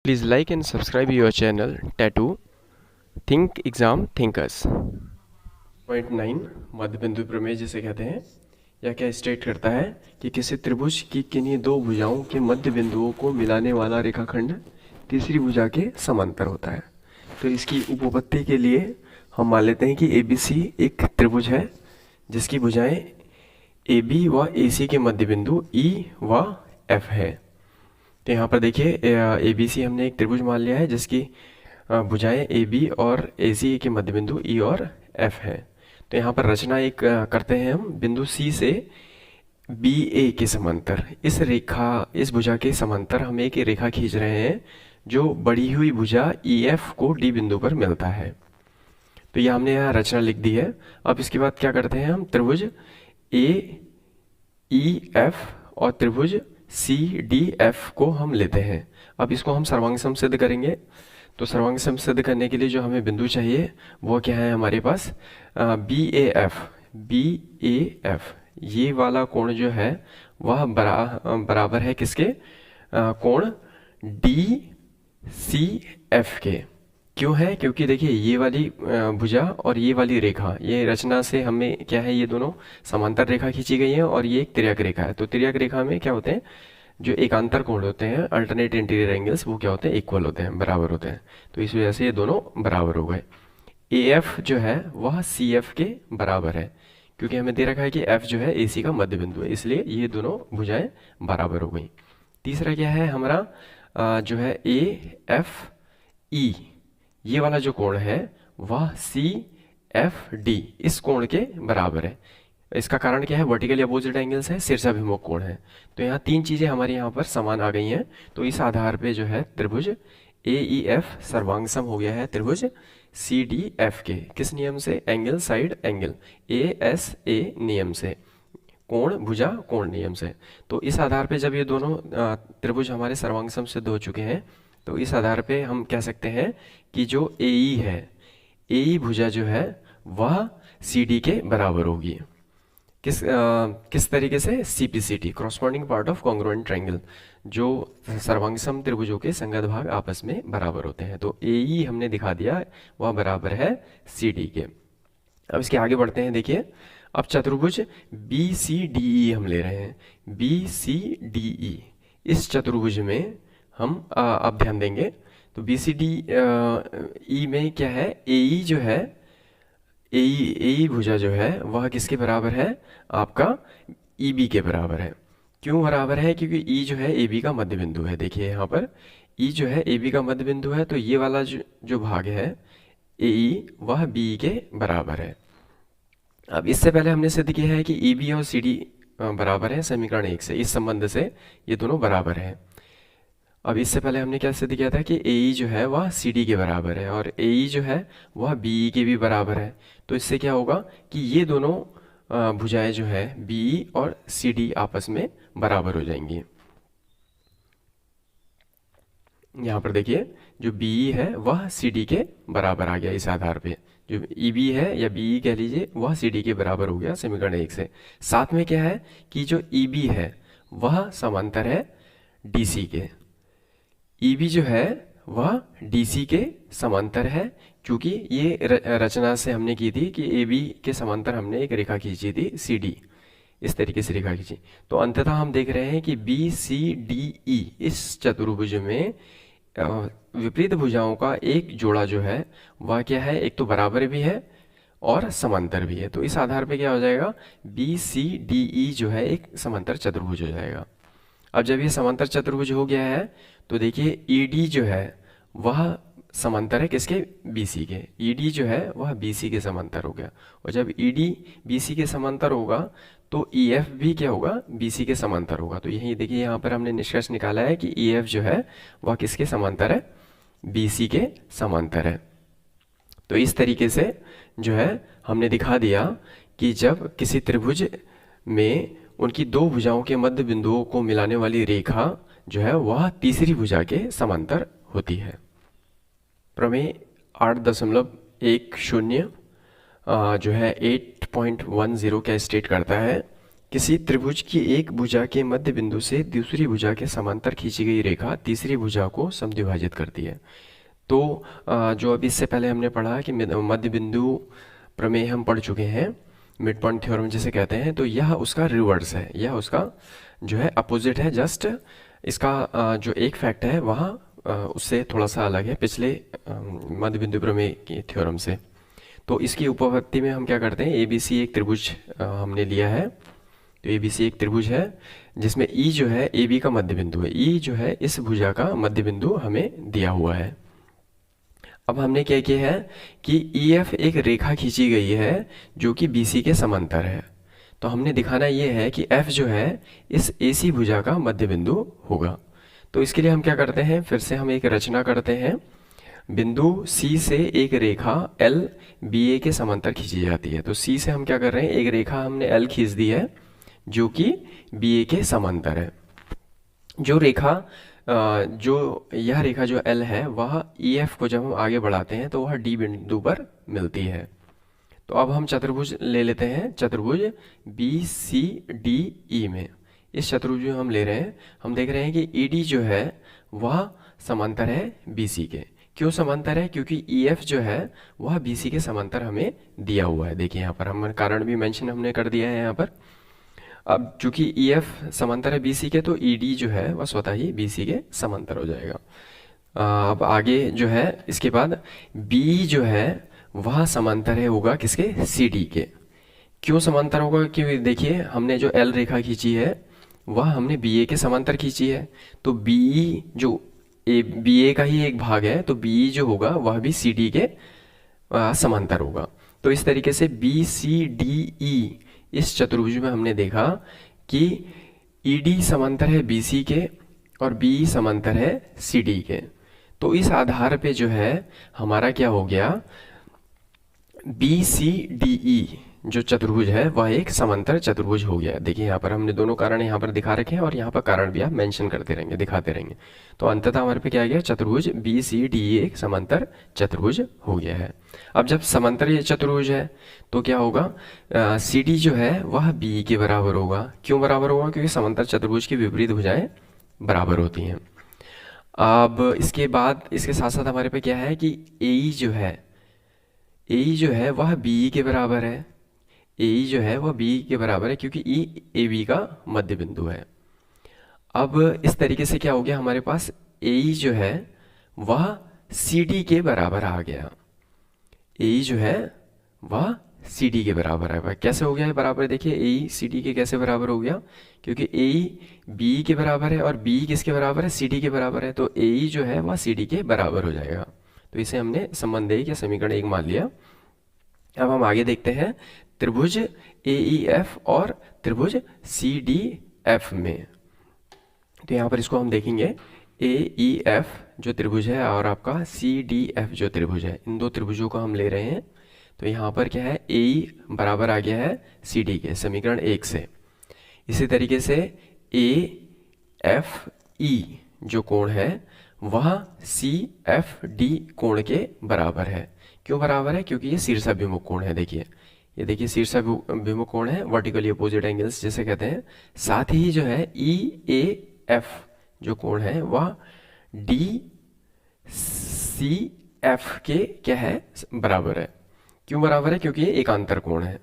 Please like and subscribe your channel Tattoo Think Exam Thinkers। Point 9 मध्य बिंदु प्रमेय जिसे कहते हैं, यह क्या स्टेट करता है कि किसी त्रिभुज की किन्हीं दो भुजाओं के मध्य बिंदुओं को मिलाने वाला रेखाखंड तीसरी भुजा के समांतर होता है। तो इसकी उपपत्ति के लिए हम मान लेते हैं कि ABC एक त्रिभुज है जिसकी भुजाएं AB व AC के मध्य बिंदु E व F है। तो यहाँ पर देखिए ABC हमने एक त्रिभुज मान लिया है जिसकी भुजाएं AB और AC के मध्य बिंदु E और F है। तो यहाँ पर रचना एक करते हैं हम बिंदु C से BA के समांतर। इस भुजा के समांतर हम एक रेखा खींच रहे हैं जो बढ़ी हुई भुजा EF को D बिंदु पर मिलता है। तो ये हमने यहाँ रचना लिख दी है। अब इसके बाद क्या करते हैं, हम त्रिभुज AEF और त्रिभुज CDF को हम लेते हैं। अब इसको हम सर्वांग सम सिद्ध करेंगे। तो सर्वांग सम सिद्ध करने के लिए जो हमें बिंदु चाहिए वो क्या है हमारे पास, BAF ये वाला कोण जो है वह बराबर है किसके, कोण DCF के। क्यों है, क्योंकि देखिए ये वाली भुजा और ये वाली रेखा, ये रचना से हमें क्या है, ये दोनों समांतर रेखा खींची गई है और ये एक तिर्यक रेखा है। तो तिर्यक रेखा में क्या होते हैं, जो एकांतर कोण होते हैं अल्टरनेट इंटीरियर एंगल्स, वो क्या होते हैं, इक्वल होते हैं, बराबर होते हैं। तो इस वजह से ये दोनों बराबर हो गए। AF जो है वह CF के बराबर है, क्योंकि हमें दे रखा है कि F जो है AC का मध्य बिंदु है, इसलिए ये दोनों भुजाएं बराबर हो गई। तीसरा क्या है हमारा, जो है AFE ये वाला जो कोण है वह CFD इस कोण के बराबर है। इसका कारण क्या है, वर्टिकली अपोजिट एंगल्स है, शीर्षाभिमुख कोण है। तो यहाँ तीन चीजें हमारे यहाँ पर समान आ गई हैं। तो इस आधार पे जो है त्रिभुज AEF सर्वांग सम हो गया है त्रिभुज CDF के। किस नियम से, एंगल साइड एंगल, ASA नियम से, कोण भुजा कोण नियम से। तो इस आधार पे जब ये दोनों त्रिभुज हमारे सर्वांग सम सिद्ध हो चुके हैं, तो इस आधार पे हम कह सकते हैं कि जो AE है, AE भुजा जो है वह CD के बराबर होगी। किस तरीके से, CPCT corresponding part of congruent triangle, जो सर्वांग सम त्रिभुजों के संगत भाग आपस में बराबर होते हैं। तो AE हमने दिखा दिया वह बराबर है CD के। अब इसके आगे बढ़ते हैं। देखिए अब चतुर्भुज BCDE हम ले रहे हैं। BCDE इस चतुर्भुज में हम अब ध्यान देंगे। तो BCDE में क्या है, AE जो है, AE भुजा जो है वह किसके बराबर है, आपका EB के बराबर है। क्यों बराबर है, क्योंकि E जो है AB का मध्य बिंदु है। देखिए यहाँ पर E जो है AB का मध्य बिंदु है, तो ये वाला जो भाग है AE वह BE के बराबर है। अब इससे पहले हमने सिद्ध किया है कि EB और CD बराबर है समीकरण 1 से, इस संबंध से ये दोनों बराबर हैं। अब इससे पहले हमने क्या सिद्ध किया था कि AE जो है वह CD के बराबर है और AE जो है वह BE के भी बराबर है। तो इससे क्या होगा कि ये दोनों भुजाएं जो है BE और CD आपस में बराबर हो जाएंगी। यहाँ पर देखिए जो BE है वह CD के बराबर आ गया। इस आधार पे जो EB है या BE कह लीजिए वह CD के बराबर हो गया समीकरण 1 से। साथ में क्या है कि जो EB है वह समांतर है DC के। EB जो है वह DC के समांतर है, क्योंकि ये रचना से हमने की थी कि AB के समांतर हमने एक रेखा खींची थी CD, इस तरीके से रेखा खींची। तो अंततः हम देख रहे हैं कि BCDE इस चतुर्भुज में विपरीत भुजाओं का एक जोड़ा जो है वह क्या है, एक तो बराबर भी है और समांतर भी है। तो इस आधार पे क्या हो जाएगा, BCDE जो है एक समांतर चतुर्भुज हो जाएगा। अब जब ये समांतर चतुर्भुज हो गया है तो देखिए ED जो है वह समांतर है किसके, BC के। ED जो है वह BC के समांतर हो गया, और जब ED BC के समांतर होगा तो EF भी क्या होगा, BC के समांतर होगा। तो यही देखिए यहाँ पर हमने निष्कर्ष निकाला है कि EF जो है वह किसके समांतर है, BC के समांतर है। तो इस तरीके से जो है हमने दिखा दिया कि जब किसी त्रिभुज में उनकी दो भुजाओं के मध्य बिंदुओं को मिलाने वाली रेखा जो है वह तीसरी भुजा के समांतर होती है। प्रमेय 8.10 जो है 8.10 क्या स्टेट करता है किसी त्रिभुज की एक भुजा के मध्य बिंदु से दूसरी भुजा के समांतर खींची गई रेखा तीसरी भुजा को समद्विभाजित करती है। तो जो अभी इससे पहले हमने पढ़ा कि मध्य बिंदु प्रमेय हम पढ़ चुके हैं, मिड पॉइंट थ्योरम जिसे कहते हैं, तो यह उसका रिवर्स है, यह उसका जो है अपोजिट है। जस्ट इसका जो एक फैक्ट है वहाँ उससे थोड़ा सा अलग है पिछले मध्य बिंदु प्रमेय की थ्योरम से। तो इसकी उपपत्ति में हम क्या करते हैं, ABC एक त्रिभुज हमने लिया है। तो ABC एक त्रिभुज है जिसमें E जो है AB का मध्य बिंदु है, E जो है इस भुजा का मध्य बिंदु हमें दिया हुआ है। अब हमने क्या किया है कि EF एक रेखा खींची गई है जो कि BC के समांतर है। तो हमने दिखाना ये है कि F जो है इस AC भुजा का मध्य बिंदु होगा। तो इसके लिए हम क्या करते हैं, फिर से हम एक रचना करते हैं। बिंदु C से एक रेखा L BA के समांतर खींची जाती है। तो C से हम क्या कर रहे हैं, एक रेखा हमने L खींच दी है जो कि BA के समांतर है। यह रेखा जो L है वह EF को जब हम आगे बढ़ाते हैं तो वह D बिंदु पर मिलती है। तो अब हम चतुर्भुज ले लेते हैं, चतुर्भुज BCDE में। इस चतुर्भुज में हम ले रहे हैं, हम देख रहे हैं कि ED जो है वह समांतर है BC के। क्यों समांतर है, क्योंकि EF जो है वह BC के समांतर हमें दिया हुआ है। देखिए यहाँ पर हम कारण भी मेंशन हमने कर दिया है यहाँ पर। अब चूंकि EF समांतर है BC के तो ED जो है वह स्वतः ही BC के समांतर हो जाएगा। अब आगे जो है इसके बाद B जो है वह समांतर है होगा किसके, CD के। क्यों समांतर होगा, क्योंकि देखिए हमने जो L रेखा खींची है वह हमने BA के समांतर खींची है। तो BE जो BA का ही एक भाग है तो BE जो होगा वह भी CD के समांतर होगा। तो इस तरीके से BCDE इस चतुर्भुज में हमने देखा कि ED समांतर है BC के और BE समांतर है CD के। तो इस आधार पे जो है हमारा क्या हो गया, BCDE जो चतुर्भुज है वह एक समांतर चतुर्भुज हो गया। देखिए यहाँ पर हमने दोनों कारण यहाँ पर दिखा रखे हैं और यहाँ पर कारण भी आप मेंशन करते रहेंगे, दिखाते रहेंगे। तो अंततः हमारे पे क्या आ गया, चतुर्भुज BCDE एक समांतर चतुर्भुज हो गया है। अब जब समांतर ये चतुर्भुज है तो क्या होगा, CD जो है वह BE के बराबर होगा। क्यों बराबर होगा, क्योंकि समांतर चतुर्भुज की विपरीत भुजाएं बराबर होती हैं। अब इसके बाद इसके साथ साथ हमारे पे क्या है कि AE जो है वह BE के बराबर है। AE जो है वह BE के बराबर है क्योंकि E AB का मध्य बिंदु है। अब इस तरीके से क्या हो गया, हमारे पास AE जो है वह CD के बराबर आ गया। AE जो है वह CD के बराबर है। कैसे हो गया है बराबर, देखिए AE CD के कैसे बराबर हो गया, क्योंकि AE BE के बराबर है और BE किसके बराबर है, CD के बराबर है। तो AE जो है वह CD के बराबर हो जाएगा। तो इसे हमने संबंध एक या समीकरण एक मान लिया। अब हम आगे देखते हैं त्रिभुज AEF और त्रिभुज CDF में। तो यहाँ पर इसको हम देखेंगे, AEF जो त्रिभुज है और आपका CDF जो त्रिभुज है, इन दो त्रिभुजों को हम ले रहे हैं। तो यहाँ पर क्या है, AE बराबर आ गया है CD के, समीकरण 1 से। इसी तरीके से AFE जो कोण है वह CFD कोण के बराबर है। क्यों बराबर है, क्योंकि ये शीर्षाभिमुख कोण है। देखिए ये देखिए शीर्षाभिमुख कोण है, वर्टिकली अपोजिट एंगल्स जिसे कहते हैं। साथ ही जो है EAF जो कोण है वह DCF के क्या है, बराबर है। क्यों बराबर है, क्योंकि ये एकांतर कोण है।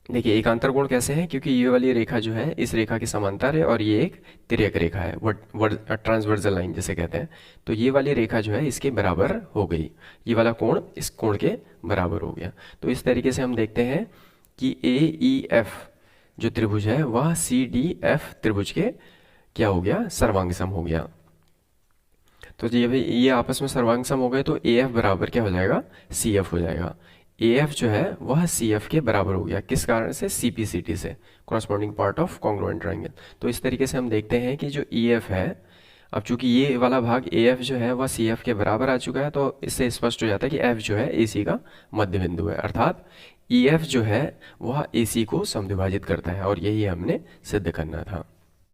देखिए एकांतर कोण कैसे है, क्योंकि ये वाली रेखा जो है इस रेखा के समांतर है और ये एक तिर्यक रेखा है, ट्रांसवर्सल लाइन जिसे कहते हैं। तो ये वाली रेखा जो है इसके बराबर हो गई, ये वाला कोण इस कोण के बराबर हो गया। तो इस तरीके से हम देखते हैं कि AEF जो त्रिभुज है वह CDF त्रिभुज के क्या हो गया, सर्वांग सम हो गया। तो ये आपस में सर्वांग सम हो गए तो AF बराबर क्या हो जाएगा, CF हो जाएगा। AF जो है वह CF के बराबर हो गया, किस कारण से, CPCT से, corresponding part of congruent triangle. तो इस तरीके से हम देखते हैं कि जो EF है, अब चूंकि ये वाला भाग AF जो है वह CF के बराबर आ चुका है, तो इससे स्पष्ट हो जाता है कि F जो है AC का मध्य बिंदु है, अर्थात EF जो है वह AC को समद्विभाजित करता है, और यही हमने सिद्ध करना था।